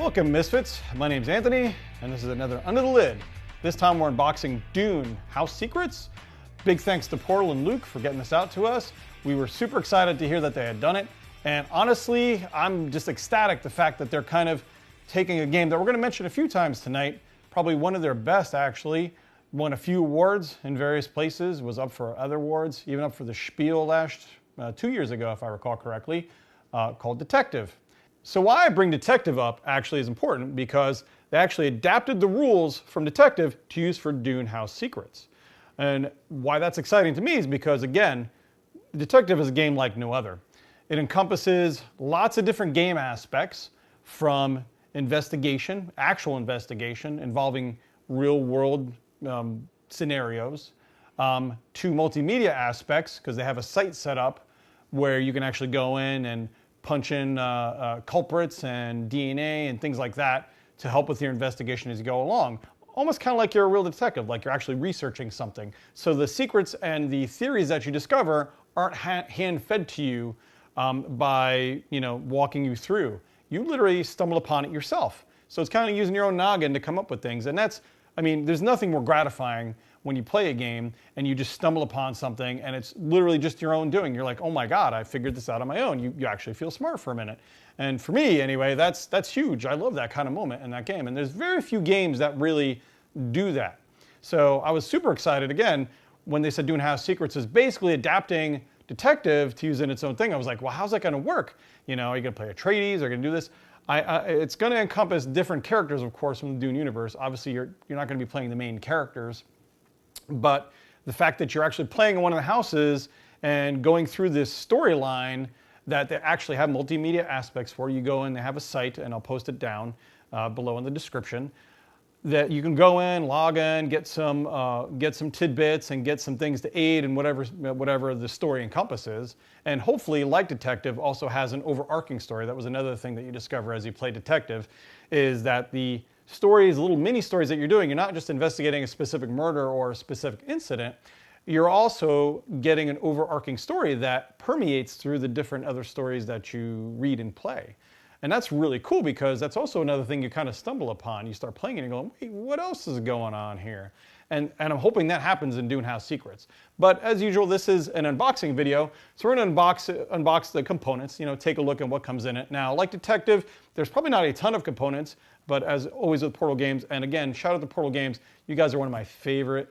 Welcome, Misfits. My name's Anthony, and this is another Under the Lid. This time we're unboxing Dune House Secrets. Big thanks to Portal and Luke for getting this out to us. We were super excited to hear that they had done it. And honestly, I'm just ecstatic the fact that they're kind of taking a game that we're going to mention a few times tonight, probably one of their best actually, won a few awards in various places, was up for other awards, even up for the Spiel last 2 years ago, if I recall correctly, called Detective. So why I bring Detective up actually is important because they actually adapted the rules from Detective to use for Dune House Secrets. And why that's exciting to me is because, again, Detective is a game like no other. It encompasses lots of different game aspects, from investigation, actual investigation involving real world scenarios, to multimedia aspects, because they have a site set up where you can actually go in and punch in culprits and DNA and things like that to help with your investigation as you go along. Almost kind of like you're a real detective, like you're actually researching something. So the secrets and the theories that you discover aren't hand-fed to you by walking you through. You literally stumble upon it yourself. So it's kind of using your own noggin to come up with things. And there's nothing more gratifying when you play a game and you just stumble upon something and it's literally just your own doing. You're like, oh my God, I figured this out on my own. You actually feel smart for a minute. And for me, anyway, that's huge. I love that kind of moment in that game. And there's very few games that really do that. So I was super excited, again, when they said Dune House Secrets is basically adapting Detective to use in its own thing. I was like, well, how's that going to work? Are you going to play Atreides? Are you going to do this? It's going to encompass different characters, of course, from the Dune universe. Obviously, you're not going to be playing the main characters. But the fact that you're actually playing in one of the houses and going through this storyline that they actually have multimedia aspects for, you go in, they have a site, and I'll post it down below in the description, that you can go in, log in, get some tidbits and get some things to aid in whatever the story encompasses. And hopefully, like Detective, also has an overarching story. That was another thing that you discover as you play Detective, is that the stories, little mini stories that you're doing, you're not just investigating a specific murder or a specific incident, you're also getting an overarching story that permeates through the different other stories that you read and play. And that's really cool because that's also another thing you kind of stumble upon. You start playing it and you're going, wait, what else is going on here? And I'm hoping that happens in Dune House Secrets. But as usual, this is an unboxing video. So we're going to unbox the components, take a look at what comes in it. Now, like Detective, there's probably not a ton of components, but as always with Portal Games, and again, shout out to Portal Games, you guys are one of my favorite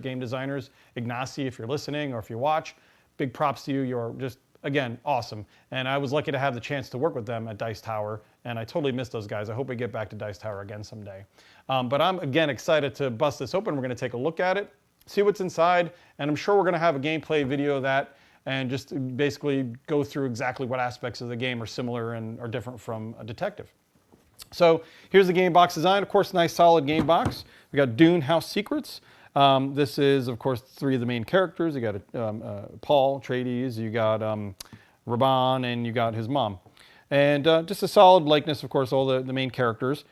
game designers. Ignacy, if you're listening or if you watch, big props to you. You're just, again, awesome. And I was lucky to have the chance to work with them at Dice Tower, and I totally miss those guys. I hope we get back to Dice Tower again someday. But I'm, again, excited to bust this open. We're going to take a look at it, see what's inside, and I'm sure we're going to have a gameplay video of that and just basically go through exactly what aspects of the game are similar and are different from a Detective. So here's the game box design. Of course, nice solid game box. We got Dune House Secrets. This is, of course, three of the main characters. You got Paul Atreides, you got Raban, and you got his mom. And just a solid likeness, of course, all the main characters.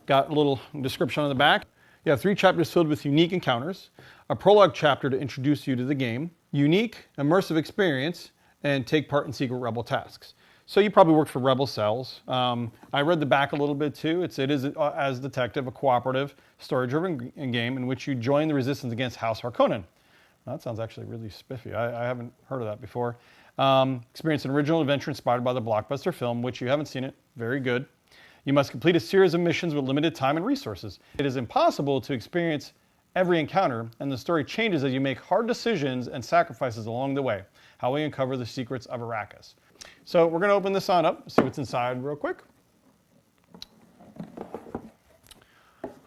Got a little description on the back. You have 3 chapters filled with unique encounters, a prologue chapter to introduce you to the game, unique, immersive experience, and take part in secret rebel tasks. So you probably worked for Rebel Cells. I read the back a little bit too. It is, as Detective, a cooperative, story-driven game in which you join the resistance against House Harkonnen. Well, that sounds actually really spiffy. I haven't heard of that before. Experience an original adventure inspired by the blockbuster film, which you haven't seen it. Very good. You must complete a series of missions with limited time and resources. It is impossible to experience every encounter, and the story changes as you make hard decisions and sacrifices along the way. How we uncover the secrets of Arrakis. So we're going to open this on up, see what's inside real quick.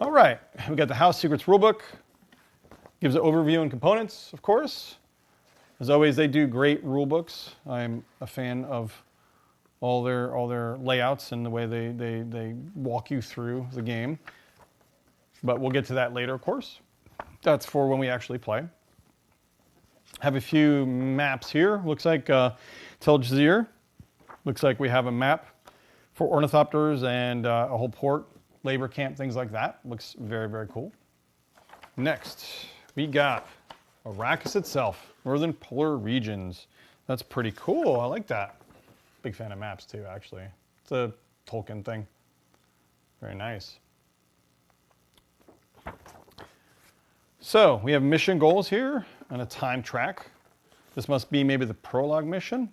All right, we got the House Secrets rulebook. Gives an overview and components, of course. As always, they do great rulebooks. I'm a fan of all their layouts and the way they walk you through the game. But we'll get to that later, of course. That's for when we actually play. Have a few maps here. Looks like Tel Jazir. Looks like we have a map for ornithopters and a whole port, labor camp, things like that. Looks very, very cool. Next, we got Arrakis itself, Northern Polar Regions. That's pretty cool. I like that. Big fan of maps too, actually. It's a Tolkien thing. Very nice. So we have mission goals here and a time track. This must be maybe the prologue mission.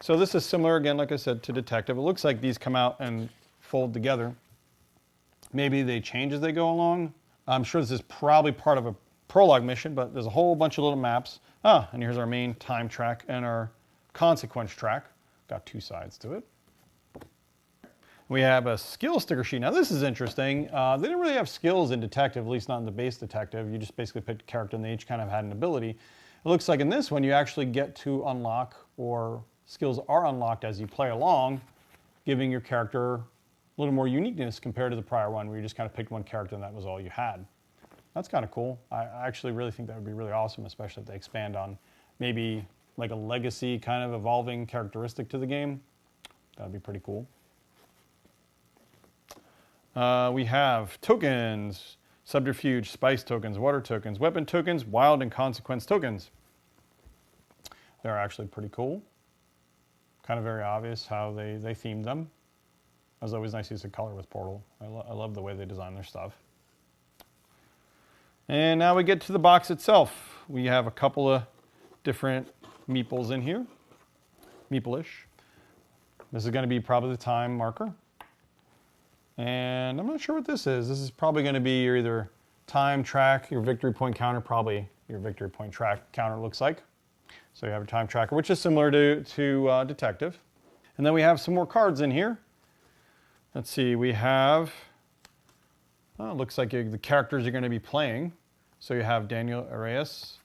So this is similar, again, like I said, to Detective. It looks like these come out and fold together. Maybe they change as they go along. I'm sure this is probably part of a prologue mission, but there's a whole bunch of little maps. And here's our main time track and our consequence track. Got two sides to it. We have a skill sticker sheet. Now this is interesting. They didn't really have skills in Detective, at least not in the base Detective. You just basically picked a character and they each kind of had an ability. It looks like in this one you actually get to unlock, or skills are unlocked as you play along, giving your character a little more uniqueness compared to the prior one where you just kind of picked one character and that was all you had. That's kind of cool. I actually really think that would be really awesome, especially if they expand on maybe like a legacy kind of evolving characteristic to the game. That would be pretty cool. We have tokens, subterfuge, spice tokens, water tokens, weapon tokens, wild and consequence tokens. They're actually pretty cool. Kind of very obvious how they themed them. It was always nice to use the color with Portal. I love the way they design their stuff. And now we get to the box itself. We have a couple of different meeples in here. Meeple-ish. This is going to be probably the time marker. And I'm not sure what this is. This is probably going to be your either time track, your victory point counter, probably your victory point track counter looks like. So you have a time tracker, which is similar to Detective. And then we have some more cards in here. Let's see, we have, looks like the characters you're going to be playing. So you have Daniel Arias,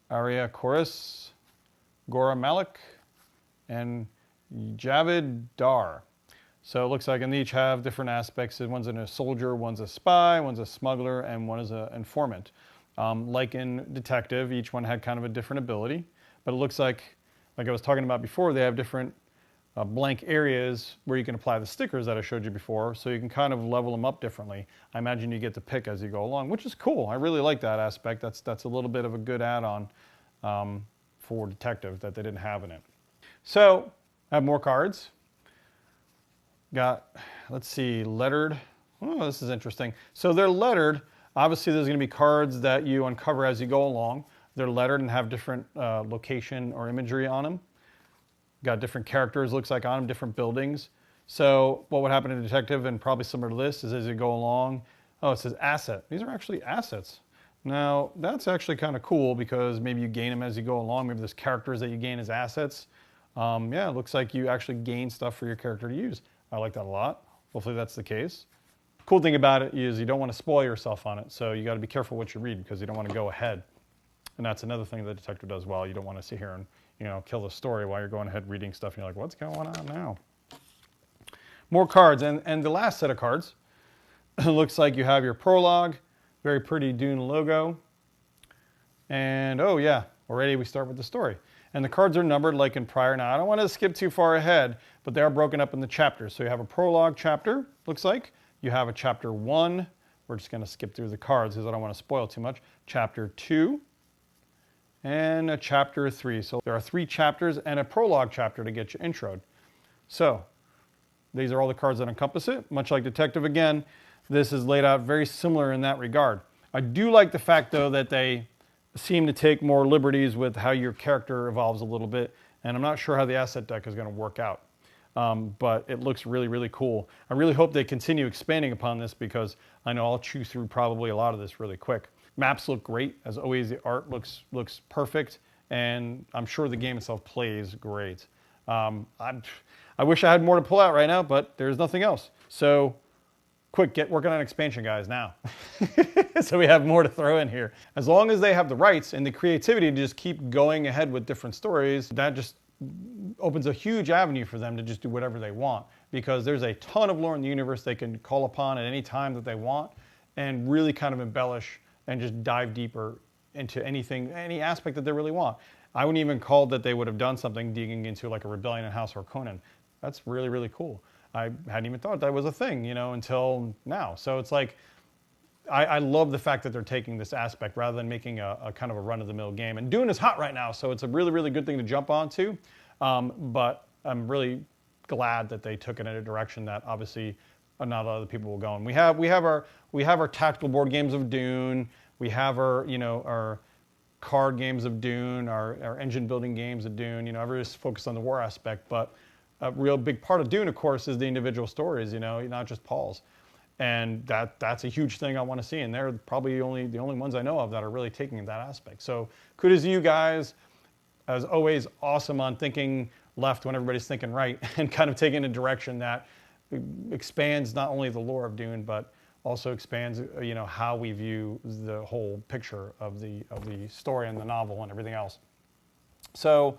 Arya Chorus, Gora Malik, and Javid Dar. So it looks like, and they each have different aspects. One's a soldier, one's a spy, one's a smuggler, and one is an informant. Like in Detective, each one had kind of a different ability. But it looks like I was talking about before, they have different blank areas where you can apply the stickers that I showed you before, so you can kind of level them up differently. I imagine you get to pick as you go along, which is cool. I really like that aspect. That's a little bit of a good add-on for Detective that they didn't have in it. So I have more cards. Got, let's see, lettered. Oh, this is interesting. So they're lettered. Obviously, there's going to be cards that you uncover as you go along. They're lettered and have different location or imagery on them. Got different characters, looks like, on them, different buildings. So what would happen in Detective, and probably similar to this, is as you go along, oh, it says asset. These are actually assets. Now, that's actually kind of cool because maybe you gain them as you go along. Maybe there's characters that you gain as assets. Yeah, it looks like you actually gain stuff for your character to use. I like that a lot. Hopefully that's the case. Cool thing about it is you don't want to spoil yourself on it, so you got to be careful what you read because you don't want to go ahead. And that's another thing the Detective does well. You don't want to sit here and, you know, kill the story while you're going ahead reading stuff and you're like, what's going on now? More cards, and the last set of cards, it looks like you have your prologue, very pretty Dune logo, and oh yeah, already we start with the story. And the cards are numbered like in prior. Now, I don't want to skip too far ahead, but they are broken up in the chapters. So you have a prologue chapter, looks like. You have a chapter 1. We're just going to skip through the cards because I don't want to spoil too much. Chapter 2 and a chapter 3. So there are 3 chapters and a prologue chapter to get you introed. So these are all the cards that encompass it. Much like Detective, again, this is laid out very similar in that regard. I do like the fact, though, that they seem to take more liberties with how your character evolves a little bit, and I'm not sure how the asset deck is going to work out. But it looks really, really cool. I really hope they continue expanding upon this because I know I'll chew through probably a lot of this really quick. Maps look great. As always, the art looks perfect, and I'm sure the game itself plays great. I wish I had more to pull out right now, but there's nothing else. So quick, get working on expansion, guys, now. So we have more to throw in here. As long as they have the rights and the creativity to just keep going ahead with different stories, that just opens a huge avenue for them to just do whatever they want, because there's a ton of lore in the universe they can call upon at any time that they want and really kind of embellish and just dive deeper into anything, any aspect that they really want. I wouldn't even call that they would have done something digging into like a Rebellion in House Harkonnen. That's really, really cool. I hadn't even thought that was a thing, you know, until now. So it's like, I love the fact that they're taking this aspect rather than making a kind of a run-of-the-mill game. And Dune is hot right now, so it's a really, really good thing to jump onto. But I'm really glad that they took it in a direction that obviously not other people will go. And we have our tactical board games of Dune. We have our our card games of Dune, our engine building games of Dune. Everybody's focused on the war aspect, but a real big part of Dune, of course, is the individual stories. Not just Paul's, and that's a huge thing I want to see. And they're probably the only ones I know of that are really taking that aspect. So kudos to you guys. As always, awesome on thinking left when everybody's thinking right, and kind of taking a direction that expands not only the lore of Dune, but also expands, how we view the whole picture of the story and the novel and everything else. So,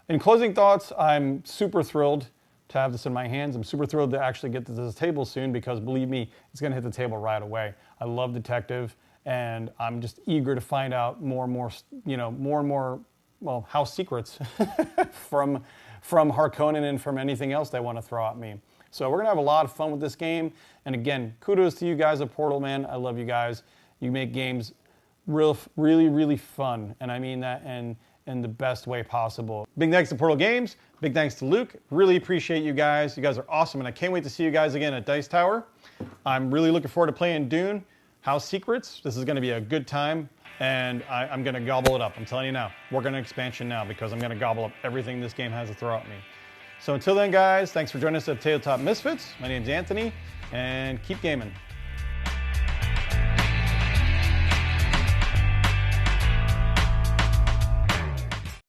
in closing thoughts, I'm super thrilled to have this in my hands. I'm super thrilled to actually get to this table soon, because believe me, it's going to hit the table right away. I love Detective, and I'm just eager to find out more and more, well, house secrets from Harkonnen and from anything else they want to throw at me. So we're going to have a lot of fun with this game. And again, kudos to you guys at Portal, man. I love you guys. You make games really, really fun. And I mean that in the best way possible. Big thanks to Portal Games. Big thanks to Luke. Really appreciate you guys. You guys are awesome. And I can't wait to see you guys again at Dice Tower. I'm really looking forward to playing Dune House Secrets. This is going to be a good time. And I'm going to gobble it up. I'm telling you now. Working on expansion now, because I'm going to gobble up everything this game has to throw at me. So until then, guys, thanks for joining us at Tabletop Misfits. My name's Anthony, and keep gaming.